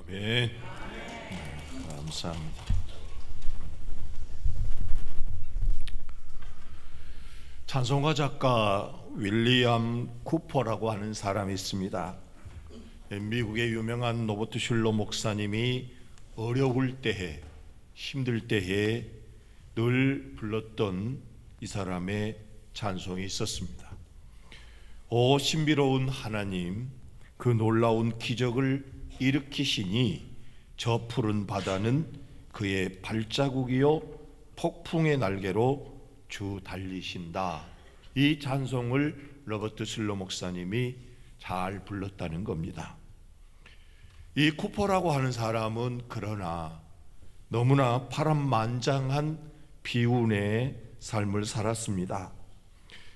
아멘. 감사합니다. 찬송가 작가 윌리엄 쿠퍼라고 하는 사람이 있습니다. 미국의 유명한 로버트 슐러 목사님이 어려울 때에, 힘들 때에 늘 불렀던 이 사람의 찬송이 있었습니다. 오 신비로운 하나님, 그 놀라운 기적을 일으키시니 저 푸른 바다는 그의 발자국이요 폭풍의 날개로 주 달리신다. 이 찬송을 로버트 슐러 목사님이 잘 불렀다는 겁니다. 이 쿠퍼라고 하는 사람은 그러나 너무나 파란만장한 비운의 삶을 살았습니다.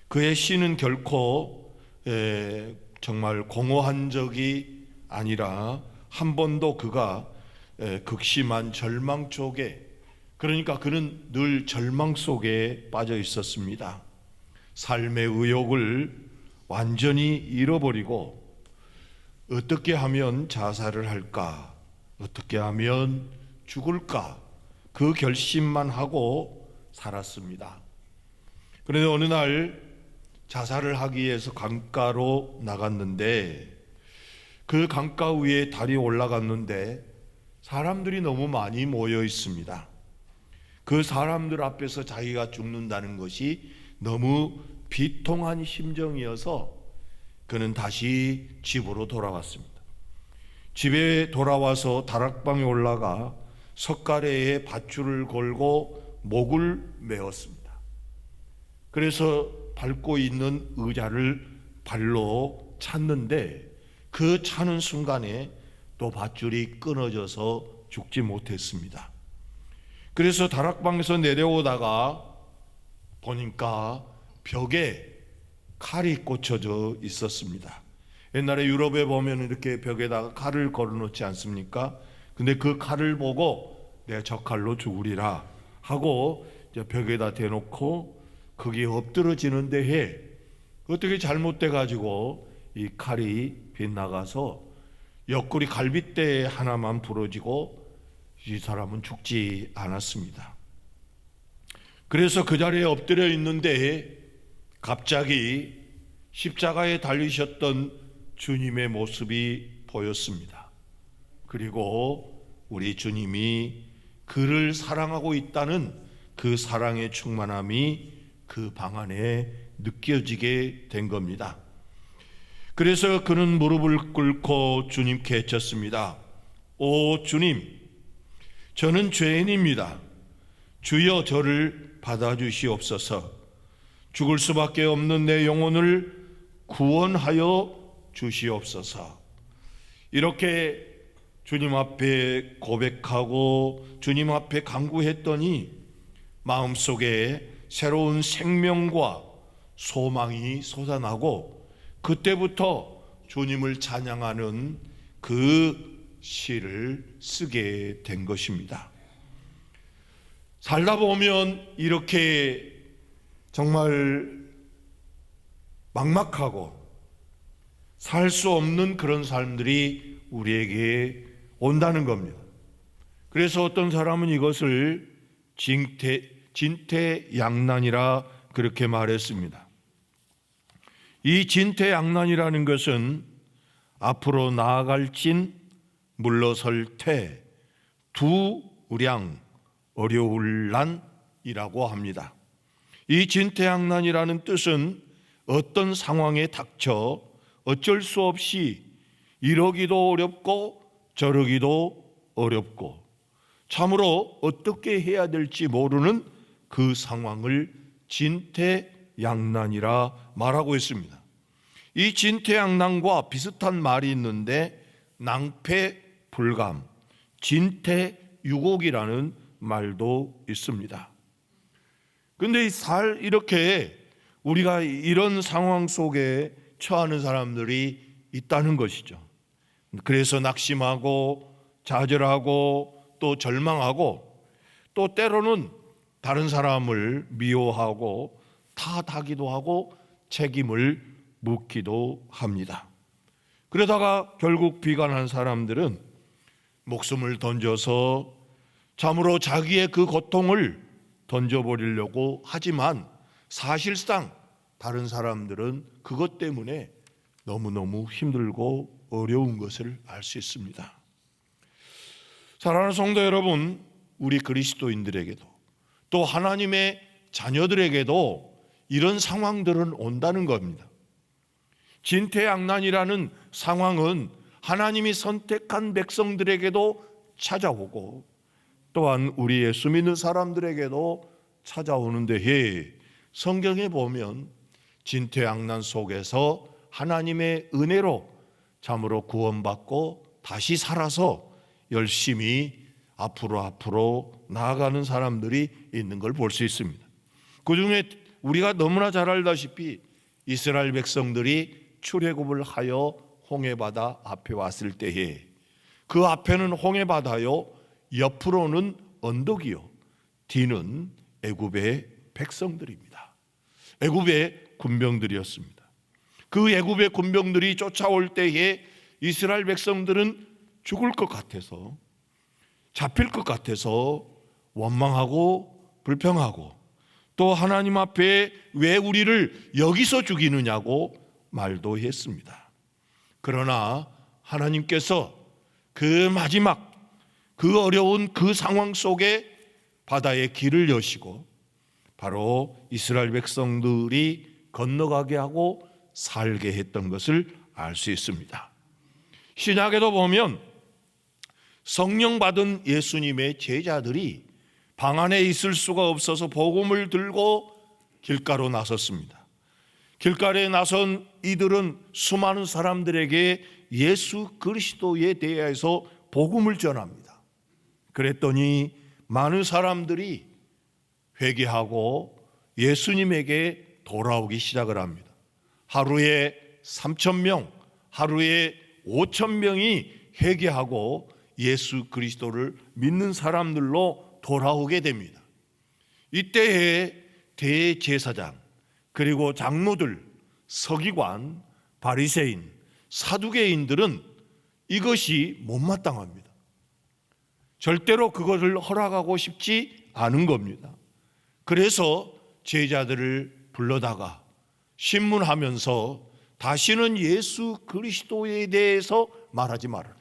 그의 시는 결코 정말 공허한 적이 아니라 한 번도 그가 극심한 절망 속에, 그러니까 그는 늘 절망 속에 빠져 있었습니다. 삶의 의욕을 완전히 잃어버리고 어떻게 하면 자살을 할까, 어떻게 하면 죽을까, 그 결심만 하고 살았습니다. 그런데 어느 날 자살을 하기 위해서 강가로 나갔는데 그 강가 위에 달이 올라갔는데 사람들이 너무 많이 모여 있습니다. 그 사람들 앞에서 자기가 죽는다는 것이 너무 비통한 심정이어서 그는 다시 집으로 돌아왔습니다. 집에 돌아와서 다락방에 올라가 석가래에 밧줄을 걸고 목을 메었습니다. 그래서 밟고 있는 의자를 발로 찼는데 그 차는 순간에 또 밧줄이 끊어져서 죽지 못했습니다. 그래서 다락방에서 내려오다가 보니까 벽에 칼이 꽂혀져 있었습니다. 옛날에 유럽에 보면 이렇게 벽에다가 칼을 걸어놓지 않습니까? 근데 그 칼을 보고 내가 저 칼로 죽으리라 하고 벽에다 대놓고 거기에 엎드러지는 데에 어떻게 잘못돼 가지고 이 칼이 빗나가서 옆구리 갈빗대 하나만 부러지고 이 사람은 죽지 않았습니다. 그래서 그 자리에 엎드려 있는데 갑자기 십자가에 달리셨던 주님의 모습이 보였습니다. 그리고 우리 주님이 그를 사랑하고 있다는 그 사랑의 충만함이 그 방 안에 느껴지게 된 겁니다. 그래서 그는 무릎을 꿇고 주님께 외쳤습니다. 오 주님, 저는 죄인입니다. 주여 저를 받아주시옵소서. 죽을 수밖에 없는 내 영혼을 구원하여 주시옵소서. 이렇게 주님 앞에 고백하고 주님 앞에 간구했더니 마음속에 새로운 생명과 소망이 솟아나고 그때부터 주님을 찬양하는 그 시를 쓰게 된 것입니다. 살다 보면 이렇게 정말 막막하고 살 수 없는 그런 삶들이 우리에게 온다는 겁니다. 그래서 어떤 사람은 이것을 진퇴양난이라 그렇게 말했습니다. 이 진퇴양난이라는 것은 앞으로 나아갈 진, 물러설 퇴, 두량, 어려울 난이라고 합니다. 이 진퇴양난이라는 뜻은 어떤 상황에 닥쳐 어쩔 수 없이 이러기도 어렵고 저러기도 어렵고 참으로 어떻게 해야 될지 모르는 그 상황을 진퇴양난이라 말하고 있습니다. 이 진퇴양난과 비슷한 말이 있는데 낭패불감, 진퇴유곡이라는 말도 있습니다. 근데 이렇게 우리가 이런 상황 속에 처하는 사람들이 있다는 것이죠. 그래서 낙심하고 좌절하고 또 절망하고 또 때로는 다른 사람을 미워하고 탓하기도 하고 책임을 묻기도 합니다. 그러다가 결국 비관한 사람들은 목숨을 던져서 참으로 자기의 그 고통을 던져버리려고 하지만 사실상 다른 사람들은 그것 때문에 너무너무 힘들고 어려운 것을 알 수 있습니다. 사랑하는 성도 여러분, 우리 그리스도인들에게도 또 하나님의 자녀들에게도 이런 상황들은 온다는 겁니다. 진퇴양난이라는 상황은 하나님이 선택한 백성들에게도 찾아오고 또한 우리 예수 믿는 사람들에게도 찾아오는데, 성경에 보면 진퇴양난 속에서 하나님의 은혜로 참으로 구원받고 다시 살아서 열심히 앞으로 나아가는 사람들이 있는 걸 볼 수 있습니다. 그중에 우리가 너무나 잘 알다시피 이스라엘 백성들이 출애굽을 하여 홍해바다 앞에 왔을 때에 그 앞에는 홍해바다요, 옆으로는 언덕이요, 뒤는 애굽의 백성들입니다. 애굽의 군병들이었습니다. 그 애굽의 군병들이 쫓아올 때에 이스라엘 백성들은 죽을 것 같아서, 잡힐 것 같아서 원망하고 불평하고, 또 하나님 앞에 왜 우리를 여기서 죽이느냐고 말도 했습니다. 그러나 하나님께서 그 마지막 그 어려운 그 상황 속에 바다의 길을 여시고 바로 이스라엘 백성들이 건너가게 하고 살게 했던 것을 알 수 있습니다. 신약에도 보면 성령 받은 예수님의 제자들이 방 안에 있을 수가 없어서 복음을 들고 길가로 나섰습니다. 길가에 나선 이들은 수많은 사람들에게 예수 그리스도에 대해서 복음을 전합니다. 그랬더니 많은 사람들이 회개하고 예수님에게 돌아오기 시작을 합니다. 하루에 3,000명, 하루에 5,000명이 회개하고 예수 그리스도를 믿는 사람들로 돌아오게 됩니다. 이때에 대제사장, 그리고 장로들, 서기관, 바리새인, 사두개인들은 이것이 못마땅합니다. 절대로 그것을 허락하고 싶지 않은 겁니다. 그래서 제자들을 불러다가 신문하면서 다시는 예수 그리스도에 대해서 말하지 말아라,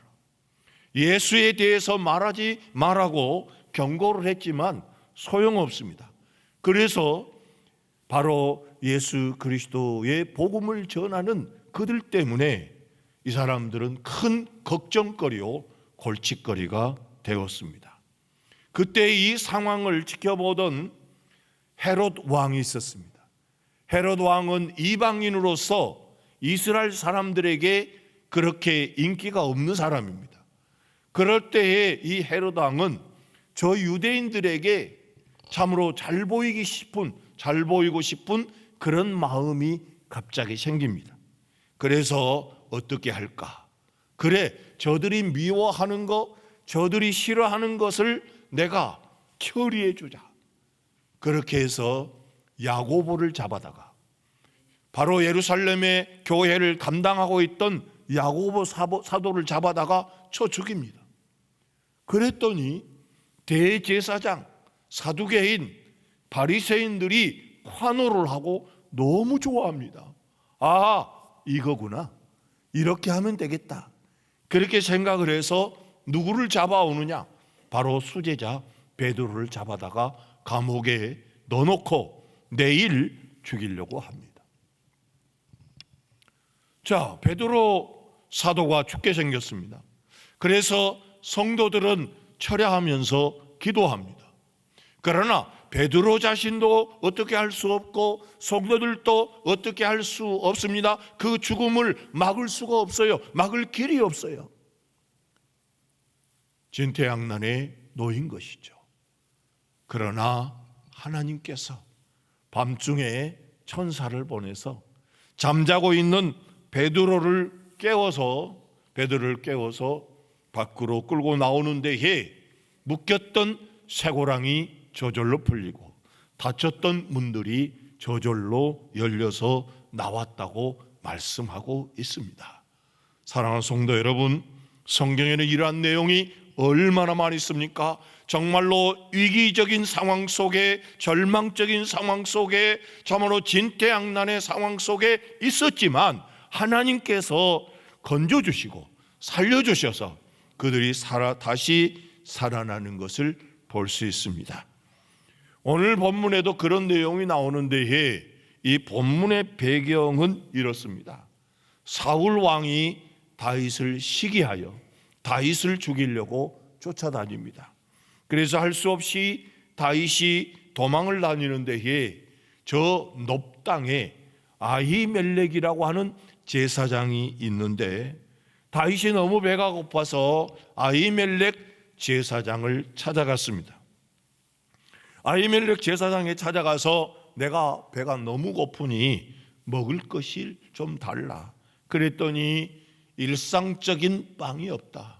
예수에 대해서 말하지 말라고 경고를 했지만 소용없습니다. 그래서 바로 예수 그리스도의 복음을 전하는 그들 때문에 이 사람들은 큰 걱정거리요, 골칫거리가 되었습니다. 그때 이 상황을 지켜보던 헤롯 왕이 있었습니다. 헤롯 왕은 이방인으로서 이스라엘 사람들에게 그렇게 인기가 없는 사람입니다. 그럴 때에 이 헤롯 왕은 저 유대인들에게 참으로 잘 보이고 싶은 그런 마음이 갑자기 생깁니다. 그래서 어떻게 할까? 그래, 저들이 미워하는 것, 저들이 싫어하는 것을 내가 처리해 주자. 그렇게 해서 야고보를 잡아다가, 바로 예루살렘의 교회를 감당하고 있던 야고보 사도를 잡아다가 쳐 죽입니다. 그랬더니 대제사장, 사두개인, 바리새인들이 환호를 하고 너무 좋아합니다. 아, 이거구나, 이렇게 하면 되겠다. 그렇게 생각을 해서 누구를 잡아오느냐? 바로 수제자 베드로를 잡아다가 감옥에 넣어놓고 내일 죽이려고 합니다. 자, 베드로 사도가 죽게 생겼습니다. 그래서 성도들은 철야하면서 기도합니다. 그러나 베드로 자신도 어떻게 할 수 없고 성도들도 어떻게 할 수 없습니다. 그 죽음을 막을 수가 없어요. 막을 길이 없어요. 진퇴양난에 놓인 것이죠. 그러나 하나님께서 밤중에 천사를 보내서 잠자고 있는 베드로를 깨워서 밖으로 끌고 나오는 데에 묶였던 쇠고랑이 저절로 풀리고 닫혔던 문들이 저절로 열려서 나왔다고 말씀하고 있습니다. 사랑하는 성도 여러분, 성경에는 이러한 내용이 얼마나 많이 있습니까? 정말로 위기적인 상황 속에, 절망적인 상황 속에, 참으로 진퇴양난의 상황 속에 있었지만 하나님께서 건져주시고 살려주셔서 그들이 다시 살아나는 것을 볼 수 있습니다. 오늘 본문에도 그런 내용이 나오는데 이 본문의 배경은 이렇습니다. 사울 왕이 다윗을 시기하여 다윗을 죽이려고 쫓아다닙니다. 그래서 할 수 없이 다윗이 도망을 다니는 데에 저 높당에 아히멜렉이라고 하는 제사장이 있는데 다윗이 너무 배가 고파서 아히멜렉 제사장을 찾아갔습니다. 아히멜렉 제사장에 찾아가서 내가 배가 너무 고프니 먹을 것이 좀 달라. 그랬더니 일상적인 빵이 없다.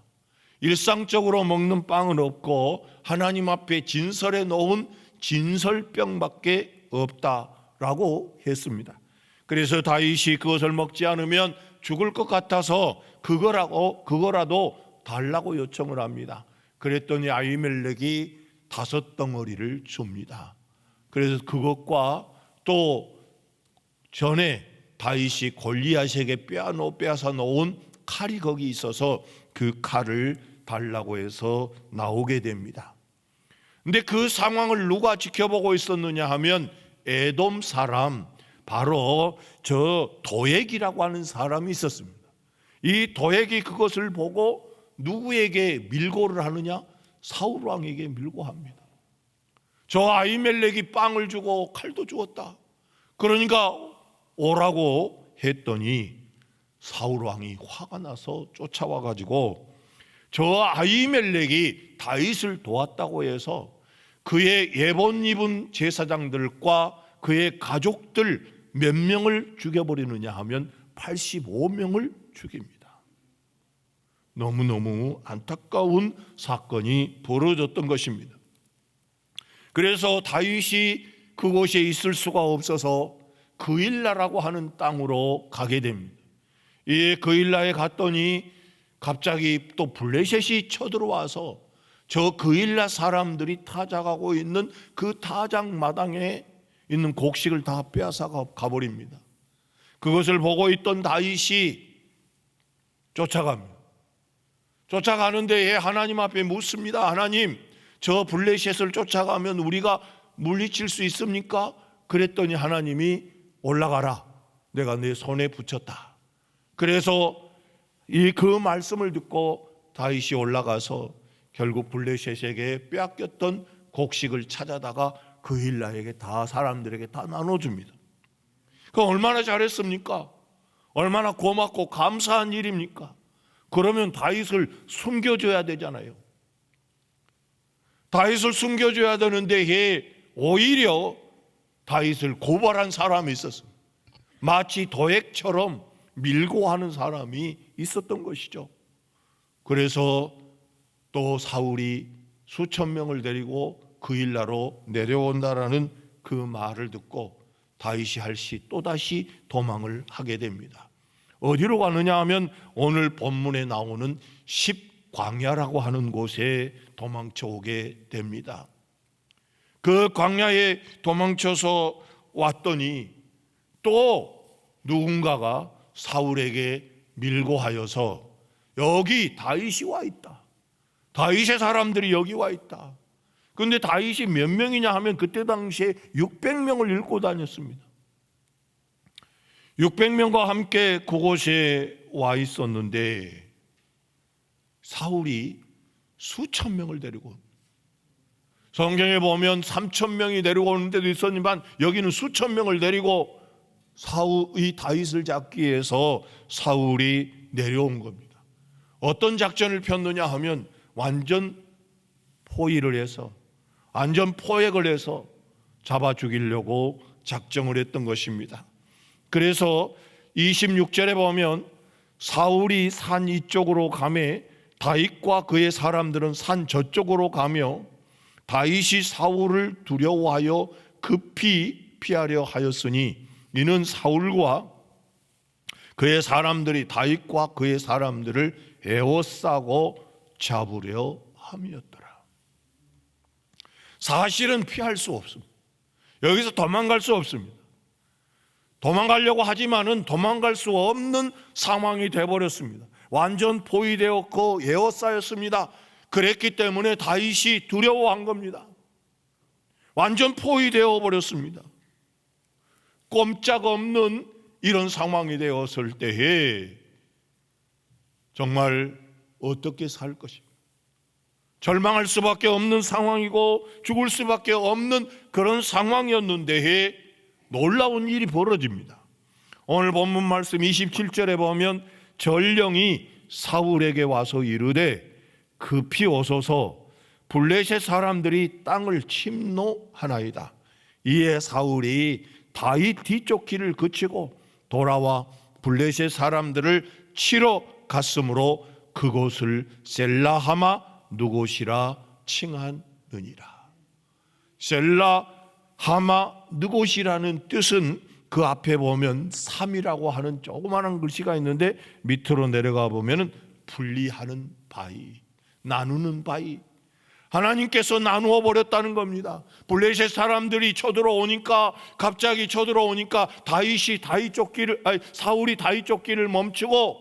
일상적으로 먹는 빵은 없고 하나님 앞에 진설해 놓은 진설병밖에 없다라고 했습니다. 그래서 다윗이 그것을 먹지 않으면 죽을 것 같아서 그거라도 달라고 요청을 합니다. 그랬더니 아히멜렉이 5덩어리를 줍니다. 그래서 그것과 또 전에 다윗이 골리앗에게 빼앗아 놓은 칼이 거기 있어서 그 칼을 달라고 해서 나오게 됩니다. 근데 그 상황을 누가 지켜보고 있었느냐 하면 에돔 사람, 바로 저 도액이라고 하는 사람이 있었습니다. 이 도액이 그것을 보고 누구에게 밀고를 하느냐? 사울 왕에게 밀고 합니다. 저 아히멜렉이 빵을 주고 칼도 주었다. 그러니까 오라고 했더니 사울 왕이 화가 나서 쫓아와 가지고 저 아히멜렉이 다윗을 도왔다고 해서 그의 예본 입은 제사장들과 그의 가족들 몇 명을 죽여버리느냐 하면 85명을 죽입니다. 너무너무 안타까운 사건이 벌어졌던 것입니다. 그래서 다윗이 그곳에 있을 수가 없어서 그일라라고 하는 땅으로 가게 됩니다. 이 그일라에 갔더니 갑자기 또 블레셋이 쳐들어와서 저 그일라 사람들이 타작하고 있는 그 타작 마당에 있는 곡식을 다 빼앗아 가버립니다. 그것을 보고 있던 다윗이 쫓아갑니다. 쫓아가는데 하나님 앞에 묻습니다. 하나님, 저 블레셋을 쫓아가면 우리가 물리칠 수 있습니까? 그랬더니 하나님이 올라가라. 내가 내 손에 붙였다. 그래서 그 말씀을 듣고 다윗이 올라가서 결국 블레셋에게 빼앗겼던 곡식을 찾아다가 그일라에게 다 사람들에게 다 나눠줍니다. 그 얼마나 잘했습니까? 얼마나 고맙고 감사한 일입니까? 그러면 다윗을 숨겨줘야 되잖아요. 다윗을 숨겨줘야 되는데 오히려 다윗을 고발한 사람이 있었습니다. 마치 도액처럼 밀고 하는 사람이 있었던 것이죠. 그래서 또 사울이 수천 명을 데리고 그일라로 내려온다라는 그 말을 듣고 다윗이 할시 또다시 도망을 하게 됩니다. 어디로 가느냐 하면 오늘 본문에 나오는 십광야라고 하는 곳에 도망쳐 오게 됩니다. 그 광야에 도망쳐서 왔더니 또 누군가가 사울에게 밀고 하여서 여기 다윗이 와 있다. 다윗의 사람들이 여기 와 있다. 그런데 다윗이 몇 명이냐 하면 그때 당시에 600명을 잃고 다녔습니다. 600명과 함께 그곳에 와 있었는데 사울이 수천 명을 데리고, 성경에 보면 3,000명이 데리고 오는 데도 있었지만 여기는 수천 명을 데리고 이 다윗을 잡기 위해서 사울이 내려온 겁니다. 어떤 작전을 폈느냐 하면 완전 포위를 해서, 완전 포획을 해서 잡아 죽이려고 작정을 했던 것입니다. 그래서 26절에 보면 사울이 산 이쪽으로 가매 다윗과 그의 사람들은 산 저쪽으로 가며 다윗이 사울을 두려워하여 급히 피하려 하였으니 이는 사울과 그의 사람들이 다윗과 그의 사람들을 에워싸고 잡으려 두려워함이었더라. 사실은 피할 수 없습니다. 여기서 도망갈 수 없습니다. 도망가려고 하지만은 도망갈 수 없는 상황이 되어버렸습니다. 완전 포위되었고 에워싸였습니다. 그랬기 때문에 다윗이 두려워한 겁니다. 완전 포위되어 버렸습니다. 꼼짝없는 이런 상황이 되었을 때에 정말 어떻게 살 것인가? 절망할 수밖에 없는 상황이고 죽을 수밖에 없는 그런 상황이었는데 놀라운 일이 벌어집니다. 오늘 본문 말씀 27절에 보면 전령이 사울에게 와서 이르되 급히 오소서 블레셋 사람들이 땅을 침노하나이다. 이에 사울이 다윗 뒤쪽 길을 그치고 돌아와 블레셋 사람들을 치러 갔으므로 그곳을 셀라하마 느곳이라 칭하느니라. 셀라하마 느곳이라는 뜻은 그 앞에 보면 3이라고 하는 조그마한 글씨가 있는데 밑으로 내려가 보면은 분리하는 바위, 나누는 바위. 하나님께서 나누어 버렸다는 겁니다. 블레셋 사람들이 쳐들어오니까 갑자기 쳐들어오니까 사울이 다윗 쪽 길을 멈추고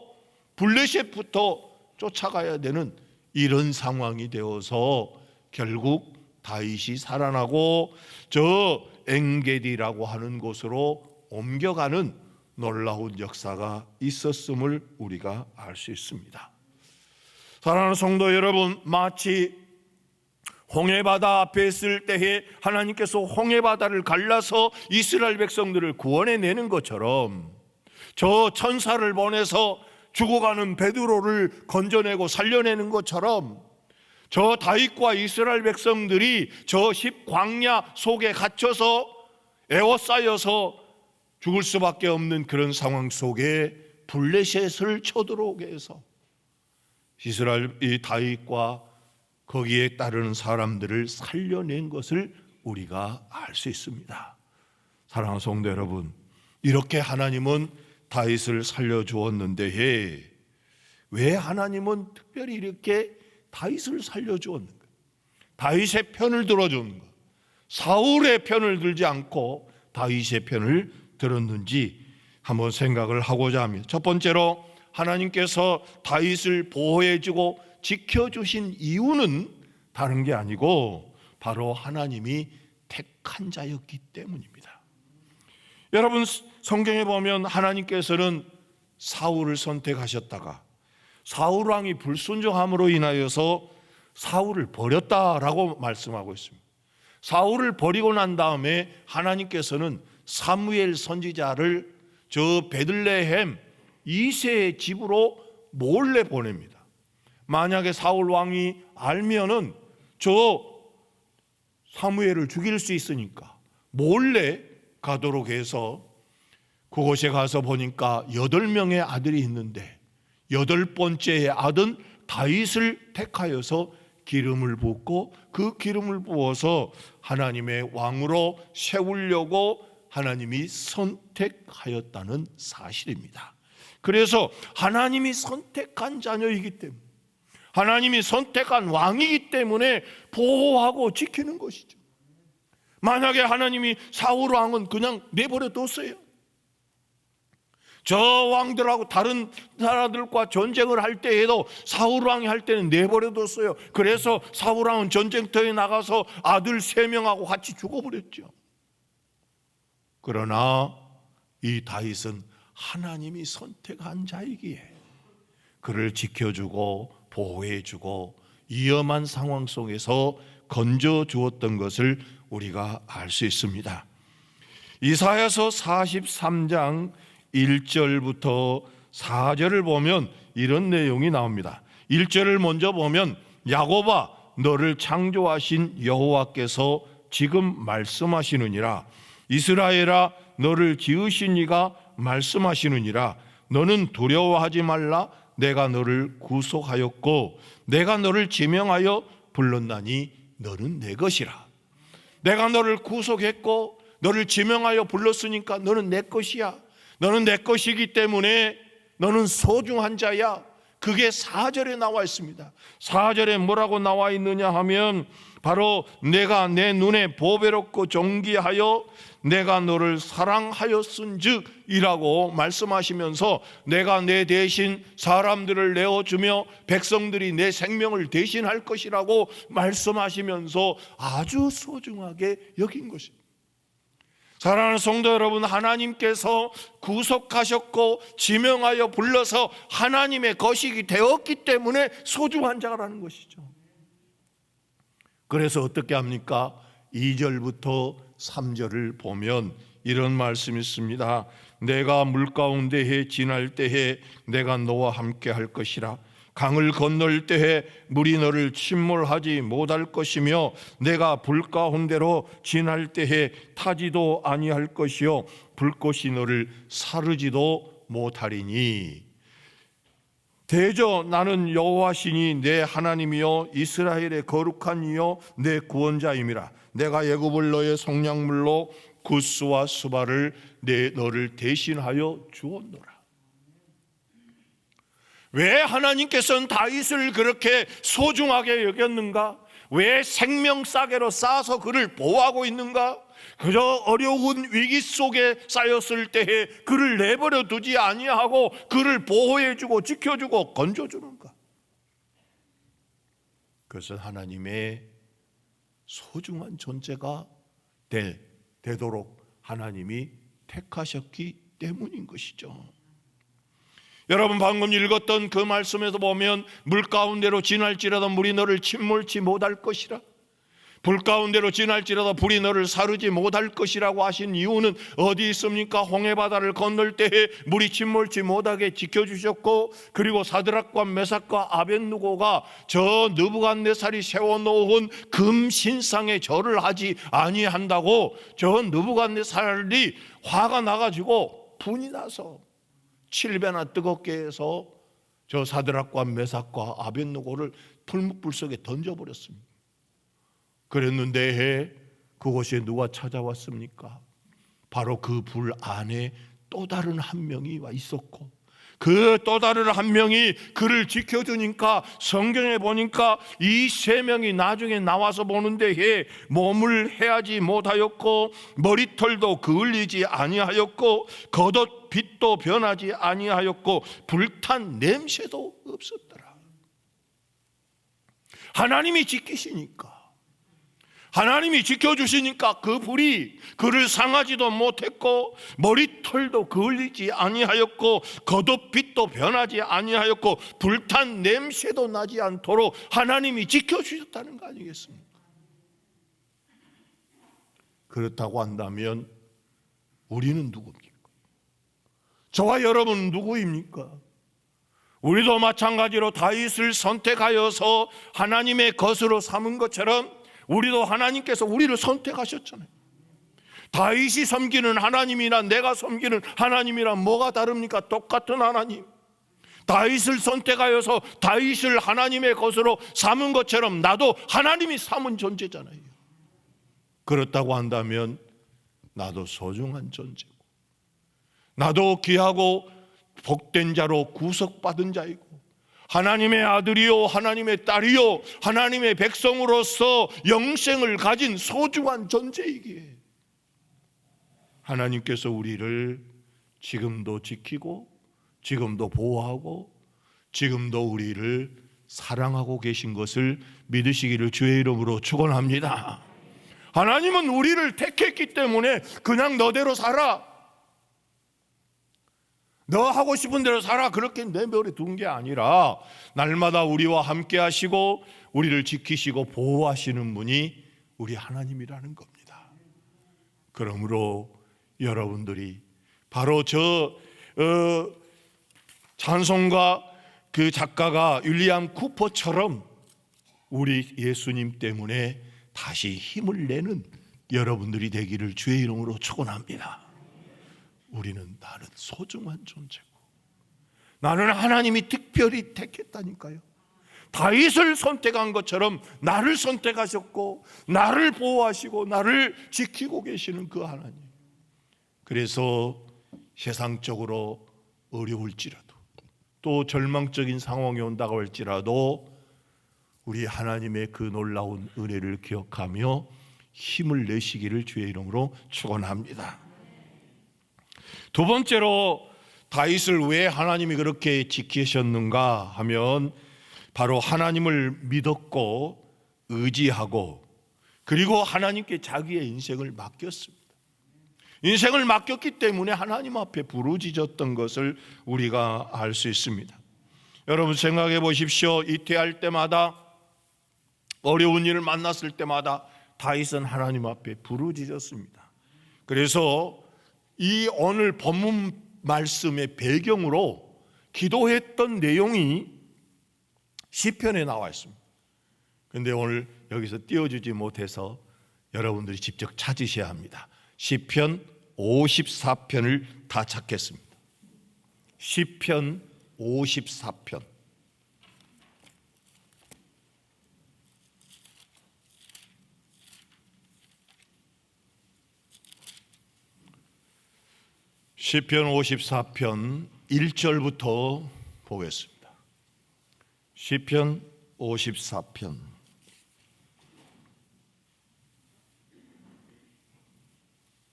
블레셋부터 쫓아가야 되는 이런 상황이 되어서 결국 다윗이 살아나고 저 엥게디라고 하는 곳으로 옮겨가는 놀라운 역사가 있었음을 우리가 알 수 있습니다. 사랑하는 성도 여러분, 마치 홍해바다 앞에 있을 때에 하나님께서 홍해바다를 갈라서 이스라엘 백성들을 구원해내는 것처럼 저 천사를 보내서 죽어가는 베드로를 건져내고 살려내는 것처럼 저 다윗과 이스라엘 백성들이 저 광야 속에 gat혀서 에워싸여서 죽을 수밖에 없는 그런 상황 속에 블레셋을 쳐들어오게 해서 이스라엘 이 다윗과 거기에 따르는 사람들을 살려낸 것을 우리가 알 수 있습니다. 사랑하는 성도 여러분, 이렇게 하나님은 다윗을 살려주었는데 왜 하나님은 특별히 이렇게 다윗을 살려주었는가? 다윗의 편을 들어주는가? 사울의 편을 들지 않고 다윗의 편을 들었는지 한번 생각을 하고자 합니다. 첫 번째로 하나님께서 다윗을 보호해주고 지켜주신 이유는 다른 게 아니고 바로 하나님이 택한 자였기 때문입니다. 여러분, 성경에 보면 하나님께서는 사울을 선택하셨다가 사울 왕이 불순종함으로 인하여서 사울을 버렸다라고 말씀하고 있습니다. 사울을 버리고 난 다음에 하나님께서는 사무엘 선지자를 저 베들레헴 이새의 집으로 몰래 보냅니다. 만약에 사울 왕이 알면은 저 사무엘을 죽일 수 있으니까 몰래 가도록 해서 그곳에 가서 보니까 8명의 아들이 있는데 8번째의 아들 다윗을 택하여서 기름을 붓고 그 기름을 부어서 하나님의 왕으로 세우려고 하나님이 선택하였다는 사실입니다. 그래서 하나님이 선택한 자녀이기 때문에 하나님이 선택한 왕이기 때문에 보호하고 지키는 것이죠. 만약에 하나님이 사울 왕은 그냥 내버려 뒀어요. 저 왕들하고 다른 나라들과 전쟁을 할 때에도 사울 왕이 할 때는 내버려 뒀어요. 그래서 사울 왕은 전쟁터에 나가서 아들 3명하고 같이 죽어버렸죠. 그러나 이 다윗은 하나님이 선택한 자이기에 그를 지켜주고 보호해주고 위험한 상황 속에서 건져주었던 것을 우리가 알 수 있습니다. 이사야서 43장 1절부터 4절을 보면 이런 내용이 나옵니다. 1절을 먼저 보면 야곱아 너를 창조하신 여호와께서 지금 말씀하시느니라. 이스라엘아 너를 지으신 이가 말씀하시느니라. 너는 두려워하지 말라. 내가 너를 구속하였고 내가 너를 지명하여 불렀나니 너는 내 것이라. 내가 너를 구속했고 너를 지명하여 불렀으니까 너는 내 것이야. 너는 내 것이기 때문에 너는 소중한 자야. 그게 4절에 나와 있습니다. 4절에 뭐라고 나와 있느냐 하면 바로 내가 내 눈에 보배롭고 존귀하여 내가 너를 사랑하였은즉 이라고 말씀하시면서 내가 내 대신 사람들을 내어주며 백성들이 내 생명을 대신할 것이라고 말씀하시면서 아주 소중하게 여긴 것입니다. 사랑하는 성도 여러분, 하나님께서 구속하셨고 지명하여 불러서 하나님의 것이 되었기 때문에 소중한 자라는 것이죠. 그래서 어떻게 합니까? 2절부터 3절을 보면 이런 말씀이 있습니다. 내가 물가운데에 지날 때에 내가 너와 함께 할 것이라. 강을 건널 때에 물이 너를 침몰하지 못할 것이며 내가 불 가운데로 지날 때에 타지도 아니할 것이요 불꽃이 너를 사르지도 못하리니 대저 나는 여호와시니 내 하나님이요 이스라엘의 거룩한 이요 내 구원자임이라. 내가 애굽을 너의 속량물로 구스와 수바를 너를 대신하여 주었노라. 왜 하나님께서는 다윗을 그렇게 소중하게 여겼는가? 왜 생명싸개로 쌓아서 그를 보호하고 있는가? 그저 어려운 위기 속에 쌓였을 때에 그를 내버려 두지 아니하고 그를 보호해주고 지켜주고 건져주는가? 그것은 하나님의 소중한 존재가 되도록 하나님이 택하셨기 때문인 것이죠. 여러분 방금 읽었던 그 말씀에서 보면 물 가운데로 지날지라도 물이 너를 침몰치 못할 것이라, 불 가운데로 지날지라도 불이 너를 사르지 못할 것이라고 하신 이유는 어디 있습니까? 홍해바다를 건널 때에 물이 침몰치 못하게 지켜주셨고, 그리고 사드락과 메삭과 아벳느고가 저 느부갓네살이 세워놓은 금신상에 절을 하지 아니한다고 저 느부갓네살이 화가 나가지고 분이 나서 7배나 뜨겁게 해서 저 사드락과 메삭과 아벳느고를 풀무불 속에 던져버렸습니다. 그랬는데 그곳에 누가 찾아왔습니까? 바로 그 불 안에 또 다른 한 명이 와 있었고, 그 또 다른 한 명이 그를 지켜주니까 성경에 보니까 이 세 명이 나중에 나와서 보는데 몸을 헤하지 못하였고 머리털도 그을리지 아니하였고 겉옷빛도 변하지 아니하였고 불탄 냄새도 없었더라. 하나님이 지키시니까, 하나님이 지켜주시니까 그 불이 그를 상하지도 못했고 머리털도 그을리지 아니하였고 겉옷빛도 변하지 아니하였고 불탄 냄새도 나지 않도록 하나님이 지켜주셨다는 거 아니겠습니까? 그렇다고 한다면 우리는 누굽니까? 저와 여러분은 누구입니까? 우리도 마찬가지로 다윗을 선택하여서 하나님의 것으로 삼은 것처럼 우리도 하나님께서 우리를 선택하셨잖아요. 다윗이 섬기는 하나님이나 내가 섬기는 하나님이랑 뭐가 다릅니까? 똑같은 하나님. 다윗을 선택하여서 다윗을 하나님의 것으로 삼은 것처럼 나도 하나님이 삼은 존재잖아요. 그렇다고 한다면 나도 소중한 존재고, 나도 귀하고 복된 자로 구속받은 자이고, 하나님의 아들이요 하나님의 딸이요 하나님의 백성으로서 영생을 가진 소중한 존재이기에 하나님께서 우리를 지금도 지키고 지금도 보호하고 지금도 우리를 사랑하고 계신 것을 믿으시기를 주의 이름으로 축원합니다. 하나님은 우리를 택했기 때문에 그냥 너대로 살아, 너 하고 싶은 대로 살아, 그렇게 내버려 둔 게 아니라 날마다 우리와 함께 하시고 우리를 지키시고 보호하시는 분이 우리 하나님이라는 겁니다. 그러므로 여러분들이 바로 저 찬송가 그 작가가 윌리엄 쿠퍼처럼 우리 예수님 때문에 다시 힘을 내는 여러분들이 되기를 주의 이름으로 축원합니다. 우리는 나는 소중한 존재고, 나는 하나님이 특별히 택했다니까요. 다윗을 선택한 것처럼 나를 선택하셨고 나를 보호하시고 나를 지키고 계시는 그 하나님. 그래서 세상적으로 어려울지라도, 또 절망적인 상황이 온다고 할지라도 우리 하나님의 그 놀라운 은혜를 기억하며 힘을 내시기를 주의 이름으로 축원합니다. 두 번째로 다윗을 왜 하나님이 그렇게 지키셨는가 하면 바로 하나님을 믿었고 의지하고 그리고 하나님께 자기의 인생을 맡겼습니다. 인생을 맡겼기 때문에 하나님 앞에 부르짖었던 것을 우리가 알 수 있습니다. 여러분 생각해 보십시오. 이태할 때마다 어려운 일을 만났을 때마다 다윗은 하나님 앞에 부르짖었습니다. 그래서 이 오늘 본문 말씀의 배경으로 기도했던 내용이 시편에 나와 있습니다. 그런데 오늘 여기서 띄워주지 못해서 여러분들이 직접 찾으셔야 합니다. 시편 54편을 다 찾겠습니다. 시편 54편. 시편 54편 1절부터 보겠습니다. 시편 54편.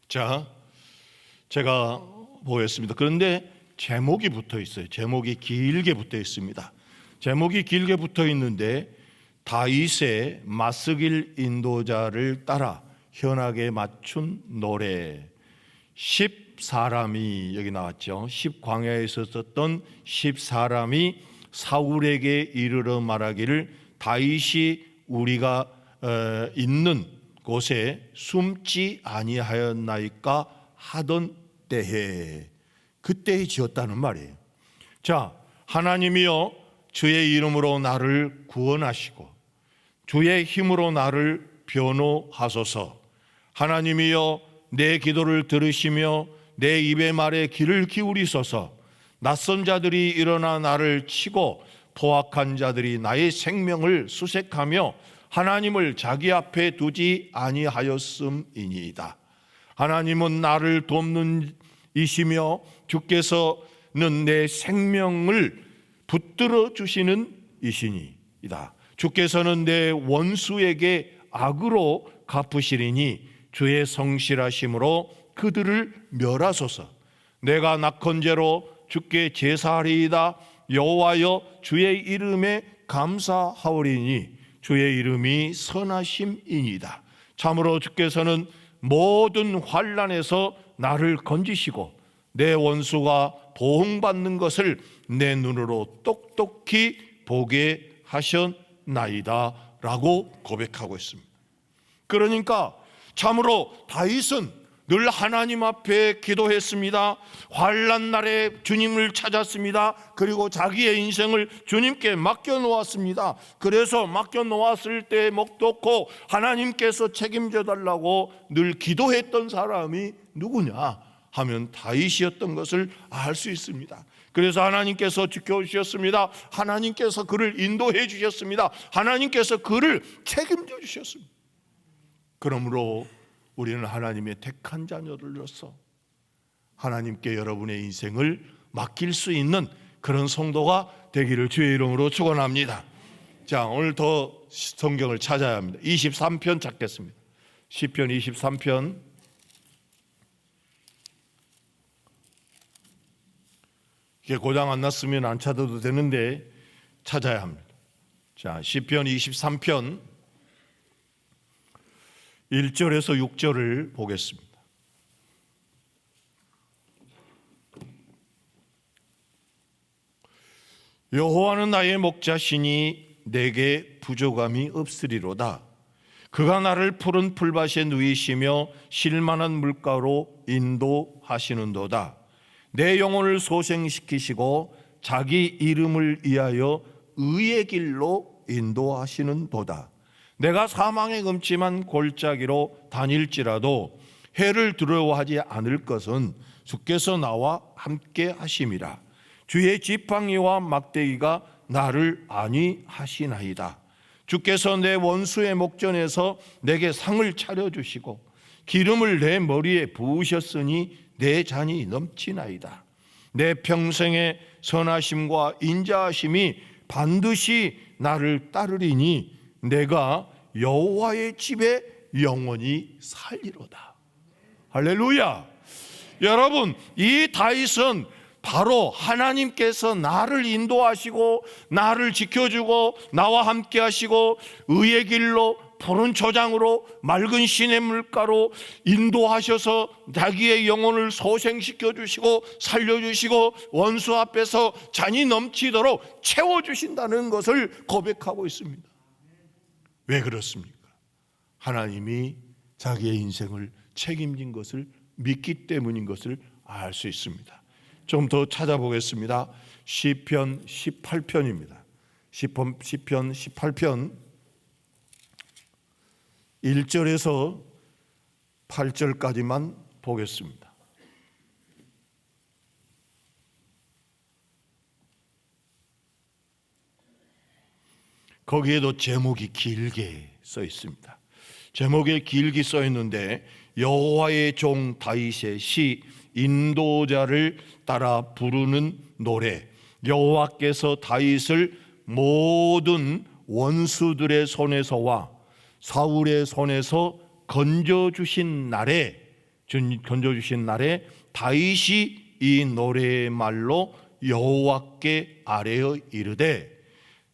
자, 제가 보겠습니다. 그런데 제목이 붙어 있어요. 제목이 길게 붙어 있습니다. 제목이 길게 붙어 있는데 다윗의 맞서길 인도자를 따라 현악에 맞춘 노래. 10사람이 여기 나왔죠. 10광야에서 썼던 10사람이 사울에게 이르러 말하기를 다윗이 우리가 있는 곳에 숨지 아니하였나이까 하던 때에, 그때에 지었다는 말이에요. 자, 하나님이여 주의 이름으로 나를 구원하시고 주의 힘으로 나를 변호하소서. 하나님이여 내 기도를 들으시며 내 입의 말에 귀를 기울이소서. 낯선 자들이 일어나 나를 치고 포악한 자들이 나의 생명을 수색하며 하나님을 자기 앞에 두지 아니하였음이니이다. 하나님은 나를 돕는 이시며 주께서는 내 생명을 붙들어 주시는 이시니이다. 주께서는 내 원수에게 악으로 갚으시리니 주의 성실하심으로 그들을 멸하소서. 내가 낙헌제로 주께 제사하리이다. 여호와여 주의 이름에 감사하오리니 주의 이름이 선하심이니이다. 참으로 주께서는 모든 환난에서 나를 건지시고 내 원수가 보응받는 것을 내 눈으로 똑똑히 보게 하셨나이다 라고 고백하고 있습니다. 그러니까 참으로 다윗은 늘 하나님 앞에 기도했습니다. 환난 날에 주님을 찾았습니다. 그리고 자기의 인생을 주님께 맡겨놓았습니다. 그래서 맡겨놓았을 때 묵도고 하나님께서 책임져 달라고 늘 기도했던 사람이 누구냐 하면 다윗이었던 것을 알 수 있습니다. 그래서 하나님께서 지켜주셨습니다. 하나님께서 그를 인도해 주셨습니다. 하나님께서 그를 책임져 주셨습니다. 그러므로 우리는 하나님의 택한 자녀들로서 하나님께 여러분의 인생을 맡길 수 있는 그런 성도가 되기를 주의 이름으로 축원합니다. 자, 오늘 더 성경을 찾아야 합니다. 23편 찾겠습니다. 시편 23편. 이게 고장 안 났으면 안 찾아도 되는데 찾아야 합니다. 자, 시편 23편 1절에서 6절을 보겠습니다. 여호와는 나의 목자시니 내게 부족함이 없으리로다. 그가 나를 푸른 풀밭에 누이시며 쉴만한 물가로 인도하시는도다. 내 영혼을 소생시키시고 자기 이름을 위하여 의의 길로 인도하시는도다. 내가 사망의 음침한 골짜기로 다닐지라도 해를 두려워하지 않을 것은 주께서 나와 함께 하심이라. 주의 지팡이와 막대기가 나를 안위하시나이다. 주께서 내 원수의 목전에서 내게 상을 차려주시고 기름을 내 머리에 부으셨으니 내 잔이 넘치나이다. 내 평생의 선하심과 인자하심이 반드시 나를 따르리니 내가 여호와의 집에 영원히 살리로다. 할렐루야. 여러분, 이 다윗은 바로 하나님께서 나를 인도하시고 나를 지켜주고 나와 함께 하시고 의의 길로 푸른 초장으로 맑은 시냇물가로 인도하셔서 자기의 영혼을 소생시켜 주시고 살려주시고 원수 앞에서 잔이 넘치도록 채워주신다는 것을 고백하고 있습니다. 왜 그렇습니까? 하나님이 자기의 인생을 책임진 것을 믿기 때문인 것을 알 수 있습니다. 좀 더 찾아보겠습니다. 시편 18편입니다. 시편 18편 1절에서 8절까지만 보겠습니다. 거기에도 제목이 길게 써 있습니다. 제목에 길게 써 있는데 여호와의 종 다윗의 시 인도자를 따라 부르는 노래, 여호와께서 다윗을 모든 원수들의 손에서와 사울의 손에서 건져주신 날에 다윗이 이 노래의 말로 여호와께 아뢰어 이르되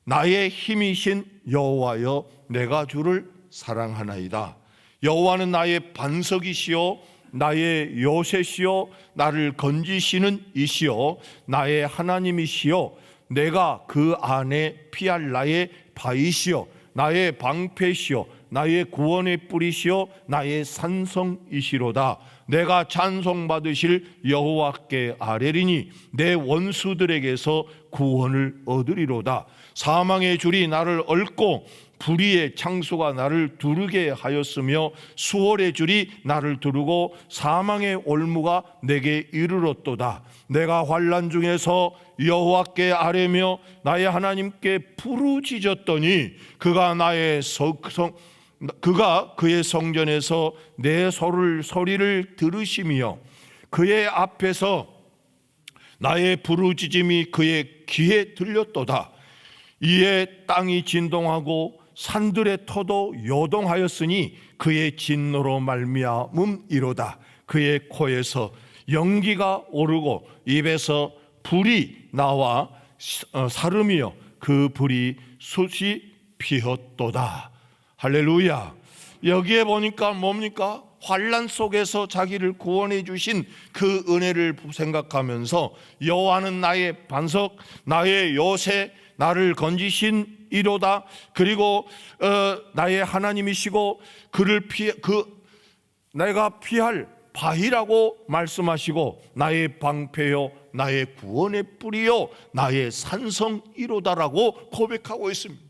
나의 힘이신 여호와여 내가 주를 사랑하나이다. 여호와는 나의 반석이시요 나의 요새시요 나를 건지시는 이시요 나의 하나님이시요 내가 그 안에 피할 나의 바위시요 나의 방패시요 나의 구원의 뿌리시요 나의 산성이시로다. 내가 찬송받으실 여호와께 아뢰리니 내 원수들에게서 구원을 얻으리로다. 사망의 줄이 나를 얽고 불의의 창수가 나를 두르게 하였으며 수월의 줄이 나를 두르고 사망의 올무가 내게 이르렀도다. 내가 환난 중에서 여호와께 아뢰며 나의 하나님께 부르짖었더니 그가 그의 성전에서 내 소리를 들으시며 그의 앞에서 나의 부르짖음이 그의 귀에 들렸도다. 이에 땅이 진동하고 산들의 터도 요동하였으니 그의 진노로 말미암음이로다. 그의 코에서 연기가 오르고 입에서 불이 나와 사름이여 그 불이 숯이 피었도다. 할렐루야. 여기에 보니까 뭡니까? 환난 속에서 자기를 구원해 주신 그 은혜를 생각하면서 여호와는 나의 반석, 나의 요새, 나를 건지신 이로다. 그리고 나의 하나님이시고 내가 피할 바위라고 말씀하시고 나의 방패요 나의 구원의 뿌리요 나의 산성이로다라고 고백하고 있습니다.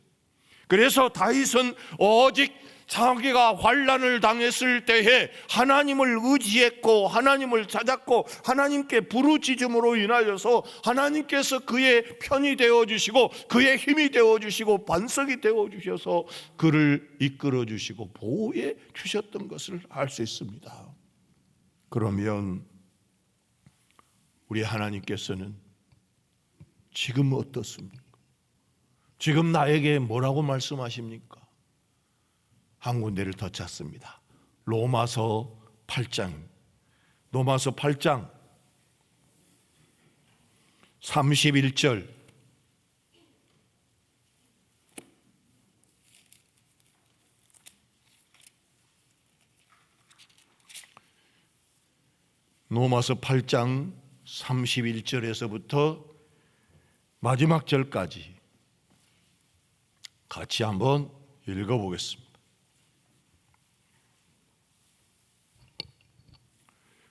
그래서 다윗은 오직 자기가 환난을 당했을 때에 하나님을 의지했고 하나님을 찾았고 하나님께 부르짖음으로 인하여서 하나님께서 그의 편이 되어주시고 그의 힘이 되어주시고 반석이 되어주셔서 그를 이끌어주시고 보호해 주셨던 것을 알 수 있습니다. 그러면 우리 하나님께서는 지금 어떻습니까? 지금 나에게 뭐라고 말씀하십니까? 한 군데를 더 찾습니다. 로마서 8장 31절 로마서 8장 31절에서부터 마지막 절까지 같이 한번 읽어보겠습니다.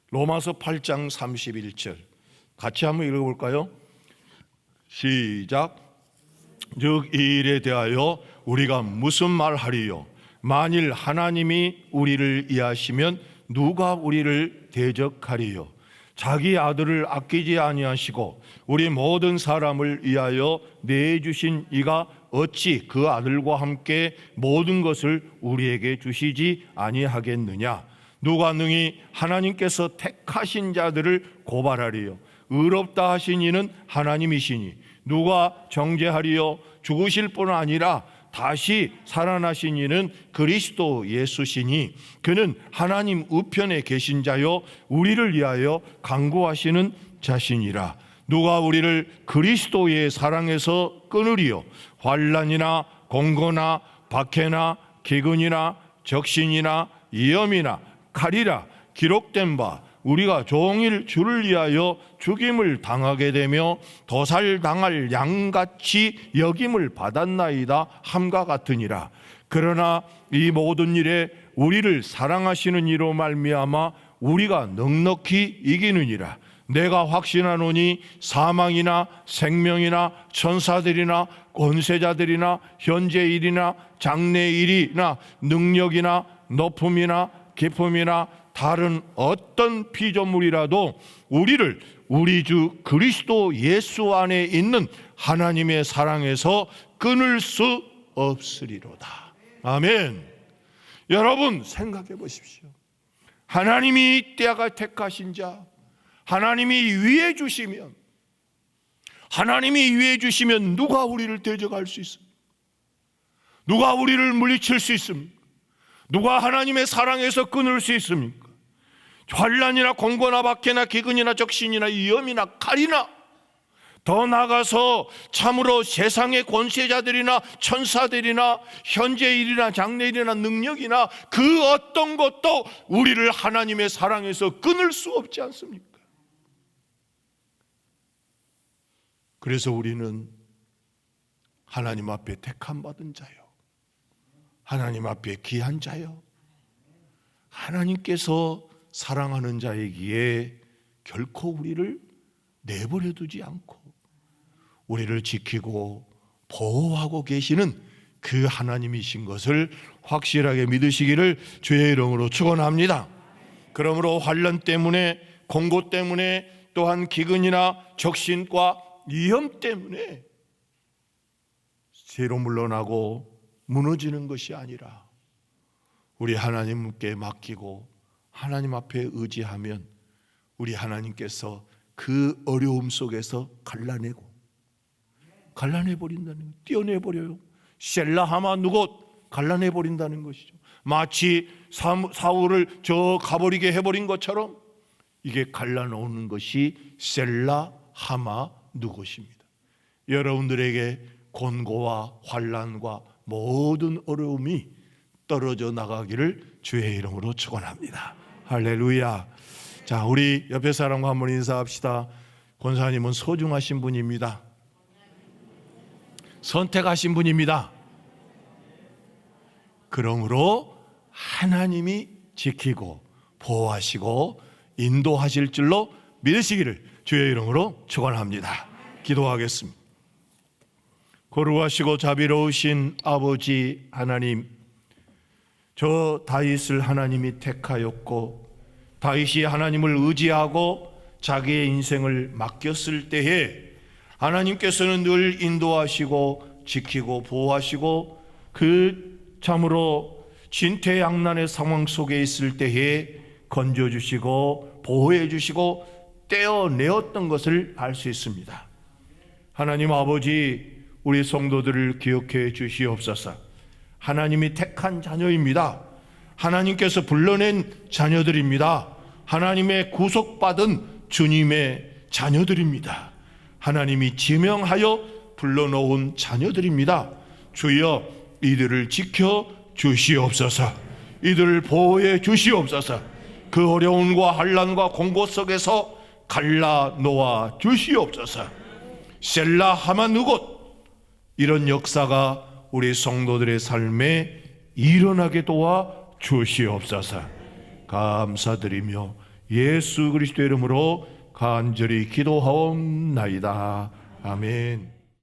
로마서 8장 31절 같이 한번 읽어볼까요? 시작. 즉 이 일에 대하여 우리가 무슨 말하리요? 만일 하나님이 우리를 이하시면 누가 우리를 대적하리요? 자기 아들을 아끼지 아니하시고 우리 모든 사람을 위하여 내주신 이가 어찌 그 아들과 함께 모든 것을 우리에게 주시지 아니하겠느냐? 누가 능히 하나님께서 택하신 자들을 고발하리요? 의롭다 하신 이는 하나님이시니 누가 정죄하리요? 죽으실 뿐 아니라 다시 살아나신 이는 그리스도 예수시니 그는 하나님 우편에 계신 자요 우리를 위하여 간구하시는 자신이라. 누가 우리를 그리스도의 사랑에서 끊으리요? 환난이나 공고나 박해나 기근이나 적신이나 위험이나 칼이라. 기록된 바 우리가 종일 주를 위하여 죽임을 당하게 되며 도살당할 양같이 여김을 받았나이다 함과 같으니라. 그러나 이 모든 일에 우리를 사랑하시는 이로 말미암아 우리가 넉넉히 이기느니라. 내가 확신하노니 사망이나 생명이나 천사들이나 권세자들이나 현재일이나 장래일이나 능력이나 높음이나 깊음이나 다른 어떤 피조물이라도 우리를 우리 주 그리스도 예수 안에 있는 하나님의 사랑에서 끊을 수 없으리로다. 아멘. 여러분 생각해 보십시오. 하나님이 때가 택하신 자, 하나님이 위해 주시면, 누가 우리를 대적할 수 있습니까? 누가 우리를 물리칠 수 있습니까? 누가 하나님의 사랑에서 끊을 수 있습니까? 환난이나 공고나 박해나 기근이나 적신이나 위험이나 칼이나, 더 나아가서 참으로 세상의 권세자들이나 천사들이나 현재일이나 장래일이나 능력이나 그 어떤 것도 우리를 하나님의 사랑에서 끊을 수 없지 않습니까? 그래서 우리는 하나님 앞에 택함 받은 자요, 하나님 앞에 귀한 자요, 하나님께서 사랑하는 자이기에 결코 우리를 내버려 두지 않고 우리를 지키고 보호하고 계시는 그 하나님이신 것을 확실하게 믿으시기를 주의 이름으로 축원합니다. 그러므로 환난 때문에, 공고 때문에, 또한 기근이나 적신과 위험 때문에 새로 물러나고 무너지는 것이 아니라 우리 하나님께 맡기고 하나님 앞에 의지하면 우리 하나님께서 그 어려움 속에서 갈라내버린다는, 떼어내버려요. 셀라하마 누곳 갈라내버린다는 것이죠. 마치 사울을 저 가버리게 해버린 것처럼 이게 갈라놓는 것이 셀라하마 누곳입니다. 여러분들에게 곤고와 환난과 모든 어려움이 떨어져 나가기를 주의 이름으로 축원합니다. 할렐루야. 자, 우리 옆에 사람과 한번 인사합시다. 권사님은 소중하신 분입니다. 선택하신 분입니다. 그러므로 하나님이 지키고 보호하시고 인도하실 줄로 믿으시기를 주의 이름으로 축원합니다. 기도하겠습니다. 거룩하시고 자비로우신 아버지 하나님, 저 다윗을 하나님이 택하였고 다윗이 하나님을 의지하고 자기의 인생을 맡겼을 때에 하나님께서는 늘 인도하시고 지키고 보호하시고 그 참으로 진퇴양난의 상황 속에 있을 때에 건져주시고 보호해주시고 떼어내었던 것을 알 수 있습니다. 하나님 아버지, 우리 성도들을 기억해 주시옵소서. 하나님이 택한 자녀입니다. 하나님께서 불러낸 자녀들입니다. 하나님의 구속받은 주님의 자녀들입니다. 하나님이 지명하여 불러놓은 자녀들입니다. 주여, 이들을 지켜 주시옵소서. 이들을 보호해 주시옵소서. 그 어려움과 환난과 공고 속에서 갈라 놓아 주시옵소서. 셀라하마 누곳, 이런 역사가 우리 성도들의 삶에 일어나게 도와 주시옵소서. 감사드리며 예수 그리스도의 이름으로 간절히 기도하옵나이다. 아멘.